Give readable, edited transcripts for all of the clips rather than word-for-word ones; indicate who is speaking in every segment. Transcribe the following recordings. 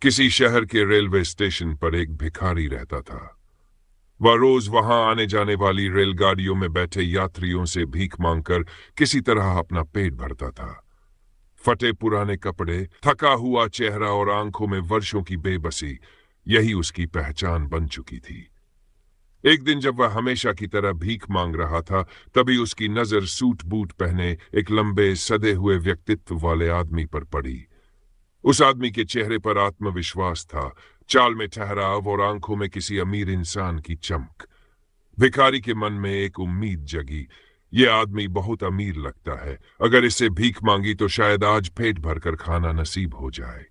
Speaker 1: किसी शहर के रेलवे स्टेशन पर एक भिखारी रहता था। वह रोज वहां आने जाने वाली रेलगाड़ियों में बैठे यात्रियों से भीख मांगकर किसी तरह अपना पेट भरता था। फटे पुराने कपड़े, थका हुआ चेहरा और आंखों में वर्षों की बेबसी, यही उसकी पहचान बन चुकी थी। एक दिन जब वह हमेशा की तरह भीख मांग रहा था, तभी उसकी नजर सूट बूट पहने एक लंबे सदे हुए व्यक्तित्व वाले आदमी पर पड़ी। उस आदमी के चेहरे पर आत्मविश्वास था, चाल में ठहराव और आंखों में किसी अमीर इंसान की चमक। भिखारी के मन में एक उम्मीद जगी। ये आदमी बहुत अमीर लगता है, अगर इससे भीख मांगी तो शायद आज पेट भरकर खाना नसीब हो जाए।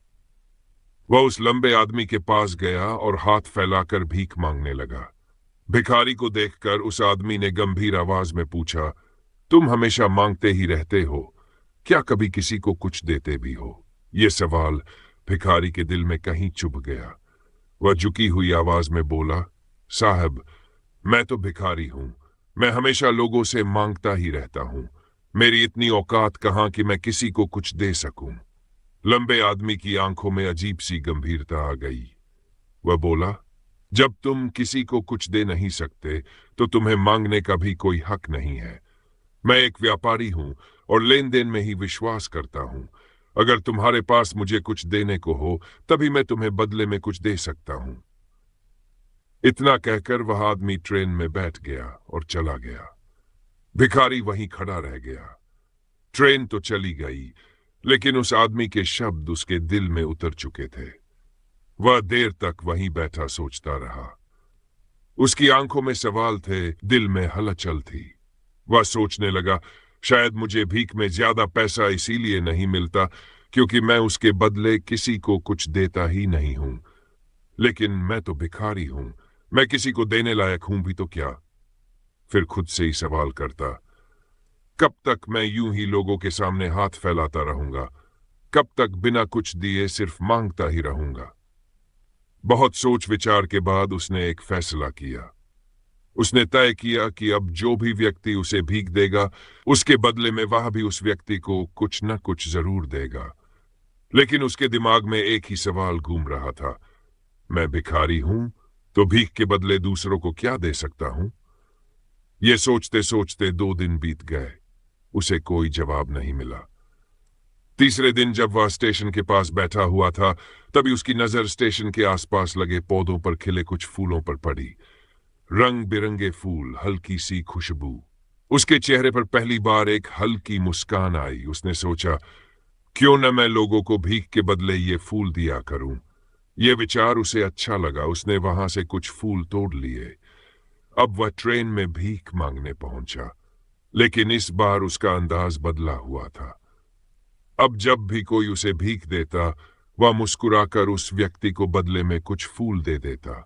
Speaker 1: वह उस लंबे आदमी के पास गया और हाथ फैलाकर भीख मांगने लगा। भिखारी को देखकर उस आदमी ने गंभीर आवाज में पूछा, तुम हमेशा मांगते ही रहते हो, क्या कभी किसी को कुछ देते भी हो? ये सवाल भिखारी के दिल में कहीं चुभ गया। वह झुकी हुई आवाज में बोला, साहब, मैं तो भिखारी हूं। मैं हमेशा लोगों से मांगता ही रहता हूं। मेरी इतनी औकात कहां कि मैं किसी को कुछ दे सकूं। लंबे आदमी की आंखों में अजीब सी गंभीरता आ गई। वह बोला, जब तुम किसी को कुछ दे नहीं सकते तो तुम्हें मांगने का भी कोई हक नहीं है। मैं एक व्यापारी हूं और लेन देन में ही विश्वास करता हूं। अगर तुम्हारे पास मुझे कुछ देने को हो तभी मैं तुम्हें बदले में कुछ दे सकता हूं। इतना कहकर वह आदमी ट्रेन में बैठ गया और चला गया। भिखारी वहीं खड़ा रह गया। ट्रेन तो चली गई, लेकिन उस आदमी के शब्द उसके दिल में उतर चुके थे। वह देर तक वहीं बैठा सोचता रहा। उसकी आंखों में सवाल थे, दिल में हलचल थी। वह सोचने लगा, शायद मुझे भीख में ज्यादा पैसा इसीलिए नहीं मिलता क्योंकि मैं उसके बदले किसी को कुछ देता ही नहीं हूं। लेकिन मैं तो भिखारी हूं, मैं किसी को देने लायक हूं भी तो क्या? फिर खुद से ही सवाल करता, कब तक मैं यूं ही लोगों के सामने हाथ फैलाता रहूंगा? कब तक बिना कुछ दिए सिर्फ मांगता ही रहूंगा? बहुत सोच विचार के बाद उसने एक फैसला किया। उसने तय किया कि अब जो भी व्यक्ति उसे भीख देगा, उसके बदले में वह भी उस व्यक्ति को कुछ न कुछ जरूर देगा। लेकिन उसके दिमाग में एक ही सवाल घूम रहा था, मैं भिखारी हूं तो भीख के बदले दूसरों को क्या दे सकता हूं? यह सोचते सोचते 2 दिन बीत गए। उसे कोई जवाब नहीं मिला। तीसरे दिन जब वह स्टेशन के पास बैठा हुआ था, तभी उसकी नजर स्टेशन के आसपास लगे पौधों पर खिले कुछ फूलों पर पड़ी। रंग बिरंगे फूल, हल्की सी खुशबू। उसके चेहरे पर पहली बार एक हल्की मुस्कान आई। उसने सोचा, क्यों न मैं लोगों को भीख के बदले ये फूल दिया करूं। यह विचार उसे अच्छा लगा। उसने वहां से कुछ फूल तोड़ लिए। अब वह ट्रेन में भीख मांगने पहुंचा, लेकिन इस बार उसका अंदाज बदला हुआ था। अब जब भी कोई उसे भीख देता, वह मुस्कुराकर उस व्यक्ति को बदले में कुछ फूल दे देता।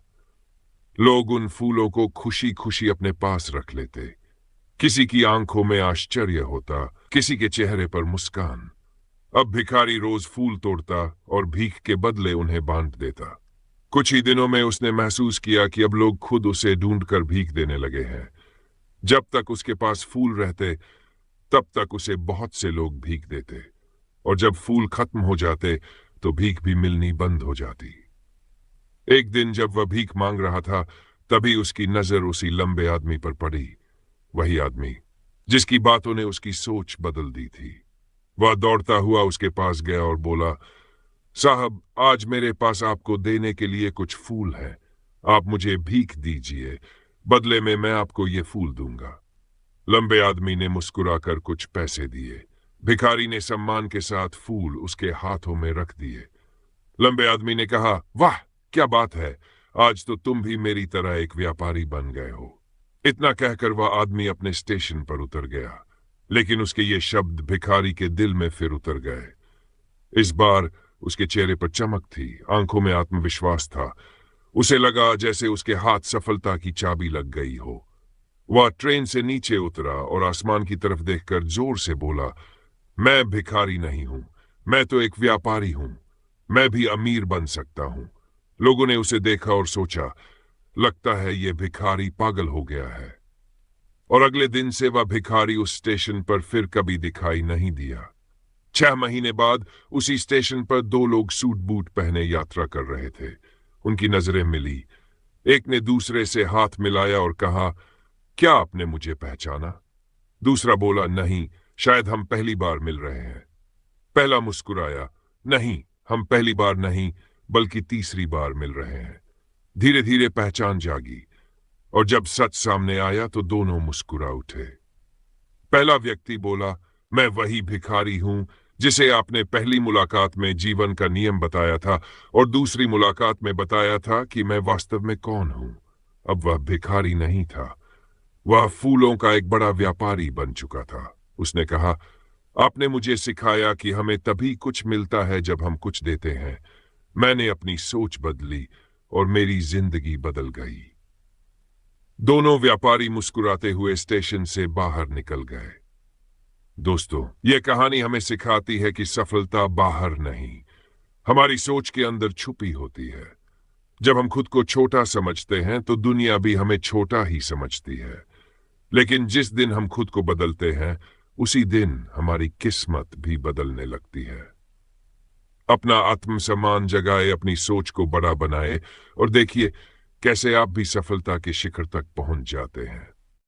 Speaker 1: लोग उन फूलों को खुशी खुशी अपने पास रख लेते। किसी की आंखों में आश्चर्य होता, किसी के चेहरे पर मुस्कान। अब भिखारी रोज फूल तोड़ता और भीख के बदले उन्हें बांट देता। कुछ ही दिनों में उसने महसूस किया कि अब लोग खुद उसे ढूंढकर भीख देने लगे हैं। जब तक उसके पास फूल रहते, तब तक उसे बहुत से लोग भीख देते, और जब फूल खत्म हो जाते तो भीख भी मिलनी बंद हो जाती। एक दिन जब वह भीख मांग रहा था, तभी उसकी नजर उसी लंबे आदमी पर पड़ी। वही आदमी जिसकी बातों ने उसकी सोच बदल दी थी। वह दौड़ता हुआ उसके पास गया और बोला, साहब, आज मेरे पास आपको देने के लिए कुछ फूल है। आप मुझे भीख दीजिए, बदले में मैं आपको ये फूल दूंगा। लंबे आदमी ने मुस्कुराकर कुछ पैसे दिए। भिखारी ने सम्मान के साथ फूल उसके हाथों में रख दिए। लंबे आदमी ने कहा, वाह, क्या बात है, आज तो तुम भी मेरी तरह एक व्यापारी बन गए हो। इतना कहकर वह आदमी अपने स्टेशन पर उतर गया, लेकिन उसके ये शब्द भिखारी के दिल में फिर उतर गए। इस बार उसके चेहरे पर चमक थी, आंखों में आत्मविश्वास था। उसे लगा जैसे उसके हाथ सफलता की चाबी लग गई हो। वह ट्रेन से नीचे उतरा और आसमान की तरफ देखकर जोर से बोला, मैं भिखारी नहीं हूं, मैं तो एक व्यापारी हूं। मैं भी अमीर बन सकता हूं। लोगों ने उसे देखा और सोचा, लगता है यह भिखारी पागल हो गया है। और अगले दिन से वह भिखारी उस स्टेशन पर फिर कभी दिखाई नहीं दिया। 6 महीने बाद उसी स्टेशन पर दो लोग सूट बूट पहने यात्रा कर रहे थे। उनकी नजरें मिली। एक ने दूसरे से हाथ मिलाया और कहा, क्या आपने मुझे पहचाना? दूसरा बोला, नहीं, शायद हम पहली बार मिल रहे हैं। पहला मुस्कुराया, नहीं, हम पहली बार नहीं बल्कि तीसरी बार मिल रहे हैं। धीरे धीरे पहचान जागी और जब सच सामने आया तो दोनों मुस्कुरा उठे। पहला व्यक्ति बोला, मैं वही भिखारी हूं जिसे आपने पहली मुलाकात में जीवन का नियम बताया था और दूसरी मुलाकात में बताया था कि मैं वास्तव में कौन हूं। अब वह भिखारी नहीं था, वह फूलों का एक बड़ा व्यापारी बन चुका था। उसने कहा, आपने मुझे सिखाया कि हमें तभी कुछ मिलता है जब हम कुछ देते हैं। मैंने अपनी सोच बदली और मेरी जिंदगी बदल गई। दोनों व्यापारी मुस्कुराते हुए स्टेशन से बाहर निकल गए। दोस्तों, यह कहानी हमें सिखाती है कि सफलता बाहर नहीं, हमारी सोच के अंदर छुपी होती है। जब हम खुद को छोटा समझते हैं तो दुनिया भी हमें छोटा ही समझती है। लेकिन जिस दिन हम खुद को बदलते हैं, उसी दिन हमारी किस्मत भी बदलने लगती है। अपना आत्मसम्मान जगाए, अपनी सोच को बड़ा बनाए और देखिए कैसे आप भी सफलता के शिखर तक पहुंच जाते हैं।